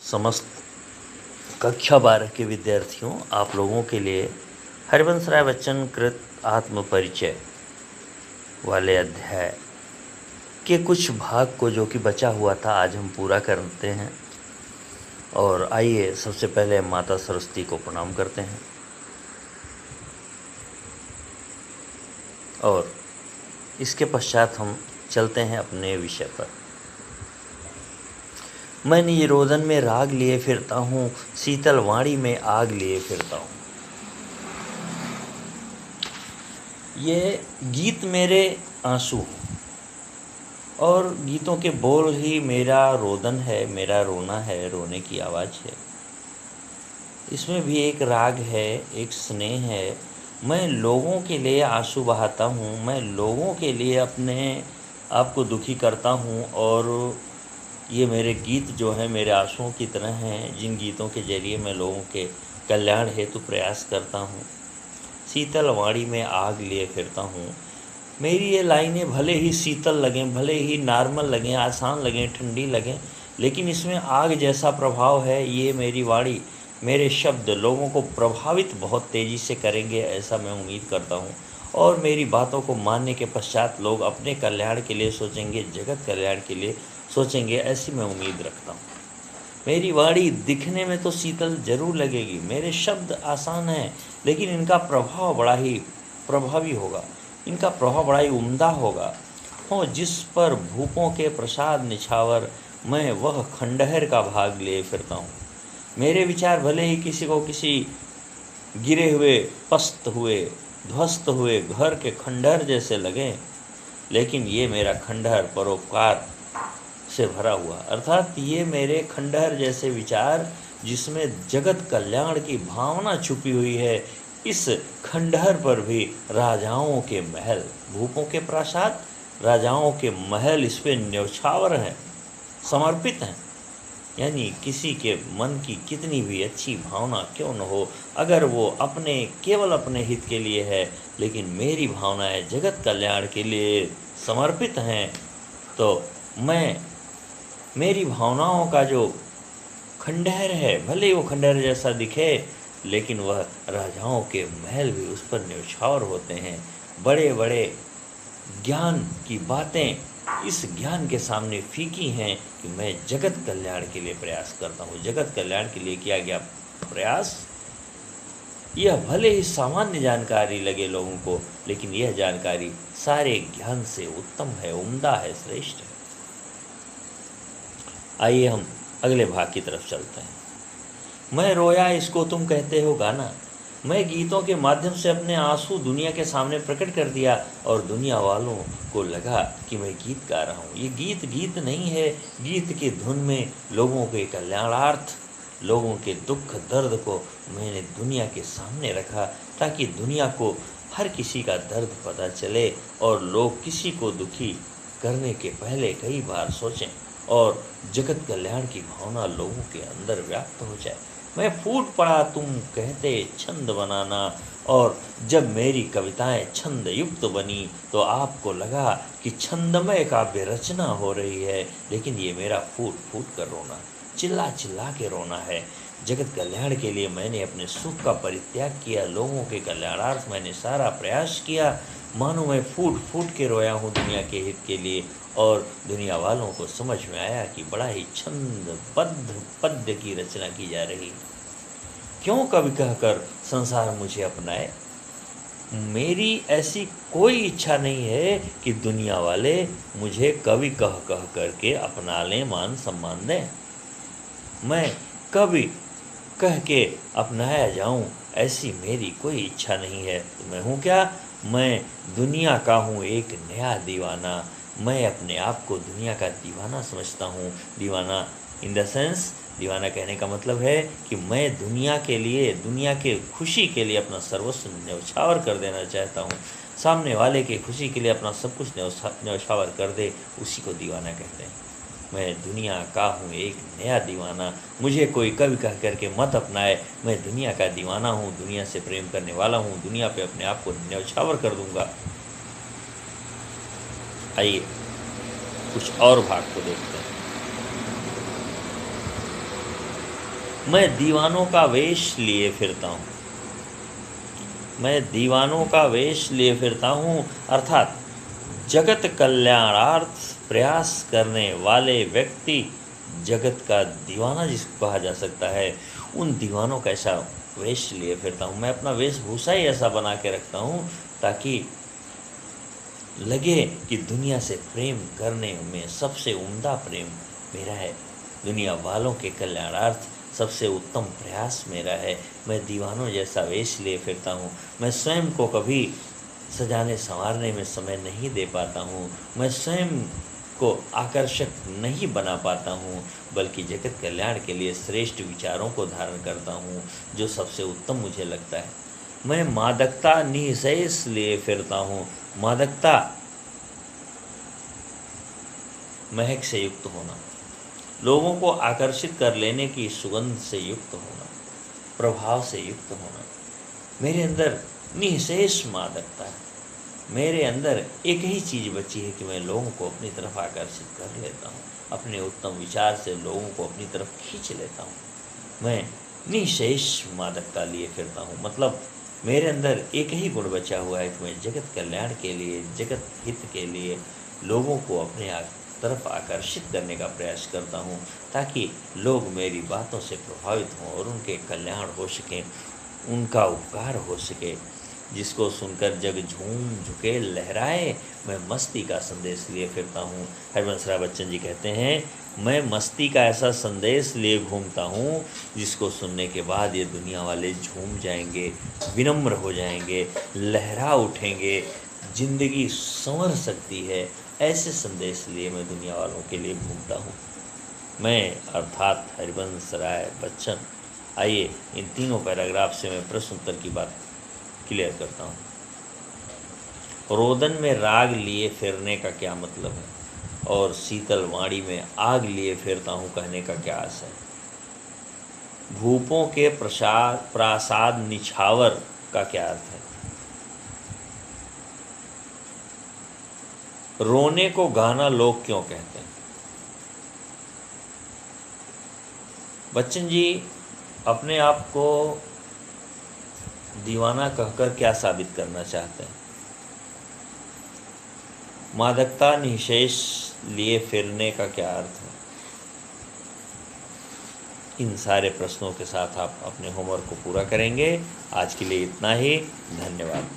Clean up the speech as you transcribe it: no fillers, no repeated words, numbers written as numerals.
समस्त कक्षा 12 के विद्यार्थियों, आप लोगों के लिए हरिवंश राय बच्चन कृत आत्मपरिचय वाले अध्याय के कुछ भाग को जो कि बचा हुआ था आज हम पूरा करते हैं। और आइए सबसे पहले माता सरस्वती को प्रणाम करते हैं और इसके पश्चात हम चलते हैं अपने विषय पर। मैं निरोधन में राग लिए फिरता हूँ, शीतल वाणी में आग लिए फिरता हूँ। ये गीत मेरे आंसू हैं और गीतों के बोल ही मेरा रोदन है, मेरा रोना है, रोने की आवाज़ है। इसमें भी एक राग है, एक स्नेह है। मैं लोगों के लिए आंसू बहाता हूँ, मैं लोगों के लिए अपने आप को दुखी करता हूँ और ये मेरे गीत जो हैं मेरे आंसुओं की तरह हैं, जिन गीतों के जरिए मैं लोगों के कल्याण हेतु प्रयास करता हूँ। शीतल वाणी में आग लिए फिरता हूँ। मेरी ये लाइनें भले ही शीतल लगें, भले ही नॉर्मल लगें, आसान लगें, ठंडी लगें, लेकिन इसमें आग जैसा प्रभाव है। ये मेरी वाणी, मेरे शब्द लोगों को प्रभावित बहुत तेज़ी से करेंगे, ऐसा मैं उम्मीद करता हूँ। और मेरी बातों को मानने के पश्चात लोग अपने कल्याण के लिए सोचेंगे, जगत कल्याण के लिए सोचेंगे, ऐसी मैं उम्मीद रखता हूँ। मेरी वाणी दिखने में तो शीतल जरूर लगेगी, मेरे शब्द आसान हैं, लेकिन इनका प्रभाव बड़ा ही प्रभावी होगा, इनका प्रभाव बड़ा ही उम्दा होगा। हो जिस पर भूपों के प्रसाद निछावर, मैं वह खंडहर का भाग लिए फिरता हूँ। मेरे विचार भले ही किसी को किसी गिरे हुए, पस्त हुए, ध्वस्त हुए घर के खंडहर जैसे लगें, लेकिन ये मेरा खंडहर परोपकार से भरा हुआ, अर्थात ये मेरे खंडहर जैसे विचार जिसमें जगत कल्याण की भावना छुपी हुई है। इस खंडहर पर भी राजाओं के महल, भूपों के प्रासाद, राजाओं के महल इस पे न्यौछावर हैं, समर्पित हैं। यानी किसी के मन की कितनी भी अच्छी भावना क्यों न हो, अगर वो अपने केवल अपने हित के लिए है, लेकिन मेरी भावनाएं जगत कल्याण के लिए समर्पित हैं, तो मेरी भावनाओं का जो खंडहर है, भले ही वो खंडहर जैसा दिखे, लेकिन वह राजाओं के महल भी उस पर न्यौछावर होते हैं। बड़े बड़े ज्ञान की बातें इस ज्ञान के सामने फीकी हैं कि मैं जगत कल्याण के लिए प्रयास करता हूँ। जगत कल्याण के लिए किया गया प्रयास, यह भले ही सामान्य जानकारी लगे लोगों को, लेकिन यह जानकारी सारे ज्ञान से उत्तम है, उम्दा है, श्रेष्ठ है। आइए हम अगले भाग की तरफ चलते हैं। मैं रोया इसको तुम कहते हो गाना, मैं गीतों के माध्यम से अपने आंसू दुनिया के सामने प्रकट कर दिया और दुनिया वालों को लगा कि मैं गीत गा रहा हूँ। ये गीत नहीं है, गीत की धुन में लोगों के कल्याणार्थ, लोगों के दुख दर्द को मैंने दुनिया के सामने रखा, ताकि दुनिया को हर किसी का दर्द पता चले और लोग किसी को दुखी करने के पहले कई बार सोचें और जगत कल्याण की भावना लोगों के अंदर व्याप्त हो जाए। मैं फूट पड़ा तुम कहते छंद बनाना, और जब मेरी कविताएं छंद युक्त बनी तो आपको लगा कि छंदमय काव्य रचना हो रही है, लेकिन ये मेरा फूट फूट कर रोना, चिल्ला चिल्ला के रोना है। जगत कल्याण के लिए मैंने अपने सुख का परित्याग किया, लोगों के कल्याणार्थ मैंने सारा प्रयास किया, मानो मैं फूट फूट के रोया हूँ दुनिया के हित के लिए। और दुनिया वालों को समझ में आया कि बड़ा ही छंदबद्ध पद्य की रचना की जा रही। क्यों कवि कहकर संसार मुझे अपनाए? मेरी ऐसी कोई इच्छा नहीं है कि दुनिया वाले मुझे कवि कह करके अपना लें, मान सम्मान दें। मैं कवि कह के अपनाया जाऊं, ऐसी मेरी कोई इच्छा नहीं है। तो मैं हूँ क्या? मैं दुनिया का हूँ एक नया दीवाना। मैं अपने आप को दुनिया का दीवाना समझता हूँ। दीवाना इन द सेंस, दीवाना कहने का मतलब है कि मैं दुनिया के लिए, दुनिया के खुशी के लिए अपना सर्वस्व न्यौछावर कर देना चाहता हूँ। सामने वाले के खुशी के लिए अपना सब कुछ न्यौछावर कर दे, उसी को दीवाना कहते हैं। मैं दुनिया का हूँ एक नया दीवाना, मुझे कोई कवि कह करके मत अपनाए। मैं दुनिया का दीवाना हूँ, दुनिया से प्रेम करने वाला हूँ, दुनिया पे अपने आप को न्यौछावर कर दूंगा। आइए कुछ और भाग को देखते हैं। मैं दीवानों का वेश लिए फिरता हूँ। मैं दीवानों का वेश लिए फिरता हूँ, अर्थात जगत कल्याणार्थ प्रयास करने वाले व्यक्ति, जगत का दीवाना जिसको कहा जा सकता है, उन दीवानों का ऐसा वेश लिए फिरता हूँ। मैं अपना वेशभूषा ही ऐसा बना के रखता हूँ ताकि लगे कि दुनिया से प्रेम करने में सबसे उम्दा प्रेम मेरा है, दुनिया वालों के कल्याणार्थ सबसे उत्तम प्रयास मेरा है। मैं दीवानों जैसा वेश लिए फिरता हूँ। मैं स्वयं को कभी सजाने संवारने में समय नहीं दे पाता हूँ। मैं स्वयं को आकर्षक नहीं बना पाता हूँ, बल्कि जगत कल्याण के लिए श्रेष्ठ विचारों को धारण करता हूँ जो सबसे उत्तम मुझे लगता है। मैं मादकता निःशेष लिए फिरता हूँ। मादकता महक से युक्त होना, लोगों को आकर्षित कर लेने की सुगंध से युक्त होना, प्रभाव से युक्त होना, मेरे अंदर निःशेष मादकता है। मेरे अंदर एक ही चीज़ बची है कि मैं लोगों को अपनी तरफ आकर्षित कर लेता हूँ, अपने उत्तम विचार से लोगों को अपनी तरफ खींच लेता हूँ। मैं निःशेष मादकता लिए फिरता हूँ, मतलब मेरे अंदर एक ही गुण बचा हुआ है कि मैं जगत कल्याण के लिए, जगत हित के लिए लोगों को अपने तरफ आकर्षित करने का प्रयास करता हूँ, ताकि लोग मेरी बातों से प्रभावित हों और उनके कल्याण हो सकें, उनका उपकार हो सके, जिसको सुनकर जग झूम झुके लहराए। मैं मस्ती का संदेश लिए फिरता हूँ। हरिवंश राय बच्चन जी कहते हैं, मैं मस्ती का ऐसा संदेश लिए घूमता हूँ जिसको सुनने के बाद ये दुनिया वाले झूम जाएंगे, विनम्र हो जाएंगे, लहरा उठेंगे, जिंदगी संवर सकती है। ऐसे संदेश लिए मैं दुनिया वालों के लिए घूमता हूँ। मैं अर्थात हरिवंश राय बच्चन। आइए इन तीनों पैराग्राफ से मैं प्रश्न उत्तर की बात क्लियर करता हूँ। रोदन में राग लिए फिरने का क्या मतलब है, और शीतल वाणी में आग लिए फिरता हूँ कहने का क्या अर्थ है। भूपों के प्रासाद निछावर का क्या अर्थ है। रोने को गाना लोग क्यों कहते हैं। बच्चन जी अपने आप को दीवाना कहकर क्या साबित करना चाहते हैं। मादकता निःशेष लिए फिरने का क्या अर्थ है। इन सारे प्रश्नों के साथ आप अपने होमवर्क को पूरा करेंगे। आज के लिए इतना ही, धन्यवाद।